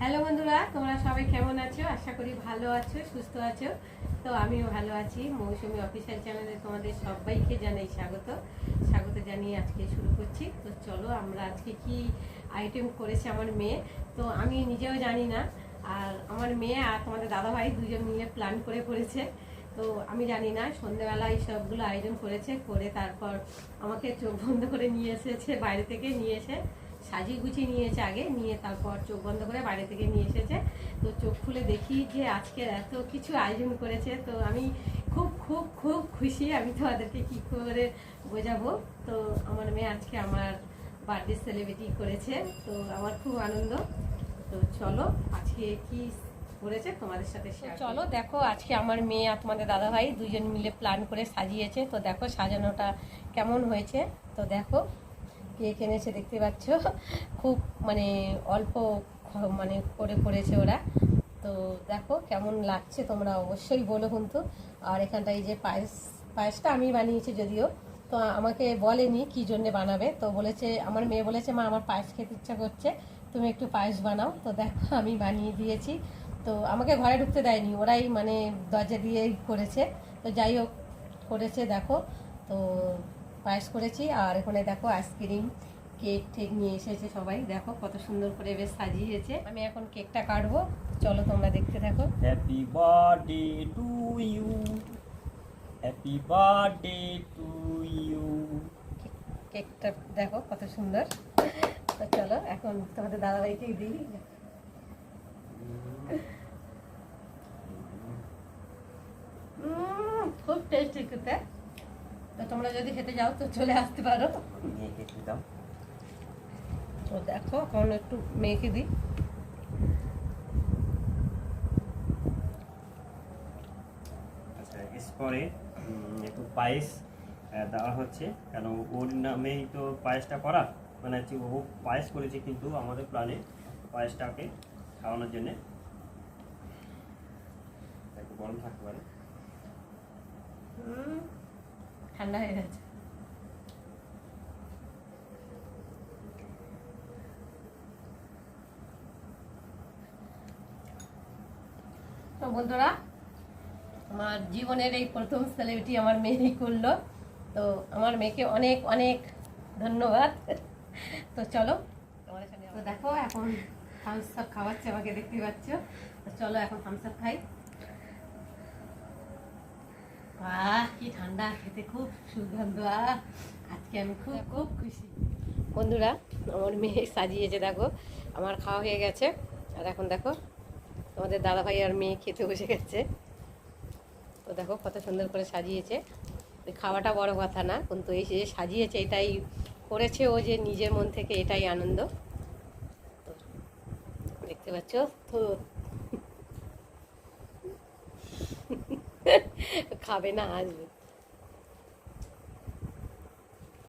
Hello বন্ধুরা, তোমরা সবাই কেমন আছো? আশা করি ভালো আছো, সুস্থ আছো। তো আমিও ভালো আছি। মৌসুমি অফিসিয়াল চ্যানেলে তোমাদের সবাইকে জানাই স্বাগত জানিয়ে আজকে শুরু করছি। তো চলো আমরা আজকে কি আইটেম করেছে আমার মেয়ে, তো আমি নিজেও জানি না। আর আমার মেয়ে আর তোমাদের দাদাভাই দুজন মিলে প্ল্যান করেছে। তো আমি জানি না, সন্ধ্যেবেলায় সবগুলো আয়োজন করে তারপর আমাকে চোখ বন্ধ করে নিয়ে এসেছে, বাইরে থেকে নিয়ে এসে সাজিয়ে গুছিয়ে নিয়েছে, আগে নিয়ে তারপর চোখ বন্ধ করে বাইরে থেকে নিয়ে এসেছে। তো চোখ খুলে দেখি যে আজকে এত কিছু আয়োজন করেছে। তো আমি খুব খুব খুব খুশি। আমি তোমাদেরকে কি করে বোঝাবো। তো আমার মেয়ে আজকে আমার বার্থডে সেলিব্রেটি করেছে, তো আমার খুব আনন্দ। তো চলো আজকে কি করেছে তোমাদের সাথে শেয়ার। চলো দেখো, আজকে আমার মেয়ে আর তোমাদের দাদাভাই দুজন মিলে প্ল্যান করে সাজিয়েছে। তো দেখো সাজানোটা কেমন হয়েছে। তো দেখো কেক এনেছে, দেখতে পাচ্ছ। খুব মানে অল্প মানে করেছে ওরা। তো দেখো কেমন লাগছে তোমরা অবশ্যই বলো কিন্তু। আর এখানটা এই যে পায়েসটা আমি বানিয়েছি যদিও, তো আমাকে বলেনি কি জন্যে বানাবে। তো বলেছে, আমার মেয়ে বলেছে, মা আমার পায়েস খেতে ইচ্ছা করছে, তুমি একটু পায়েস বানাও। তো দেখো আমি বানিয়ে দিয়েছি। তো আমাকে ঘরে ঢুকতে দেয়নি, ওরাই মানে দরজা দিয়েই করেছে। তো যাই হোক করেছে দেখো। তো পায়েস করেছি, আর এখানে দেখো আইসক্রিম কেক ঠেক নিয়ে এসেছে সবাই। দেখো কত সুন্দর করে বেশ সাজিয়েছে। আমি এখন কেকটা কাটবো, চলো তোমরা দেখতে থাকো। Happy birthday to you, happy birthday to you. কেকটা দেখো কত সুন্দর। তো চলো এখন তোমাদের দাদাভাইকে দিই। খুব টেস্টি খেতে। তো তোমরা যদি খেতে যাও তো চলে আসতে পারো। তো দেখো এখন একটু মেখে দিই। আচ্ছা, এরপরে একটু পায়েস দেওয়া হচ্ছে, কারণ ওর নামেই তো পায়েসটা করা, মানে হচ্ছে ও পায়েস করেছে, কিন্তু আমাদের প্ল্যানে পায়েসটাকে খাওয়ানোর জন্যে একটু গরম থাকতে পারে। ঠান্ডা হয়ে গেছে। তো বন্ধুরা, আমার জীবনের এই প্রথম সেলিব্রিটি আমার মেয়েই করলো। তো আমার মেয়েকে অনেক অনেক ধন্যবাদ। তো চলো তোমার এখানে। তো দেখো এখন থামস আপ খাওয়াচ্ছে আমাকে, দেখতে পাচ্ছ। তো চলো এখন থামস আপ খাই। বাহ কি ঠান্ডা, খেতে খুব সুগন্ধ। আজকে আমি খুব খুব খুশি। বন্ধুরা, আমার মেয়ে সাজিয়েছে দেখো, আমার খাওয়া হয়ে গেছে। আর এখন দেখো আমাদের দাদাভাই আর মেয়ে খেতে বসে গেছে। তো দেখো কত সুন্দর করে সাজিয়েছে। খাওয়াটা বড় কথা না, কিন্তু এই যে সাজিয়েছে এটাই করেছে ও, যে নিজের মন থেকে, এটাই আনন্দ। তো দেখতে পাচ্ছ তো খাবে না, আসবে।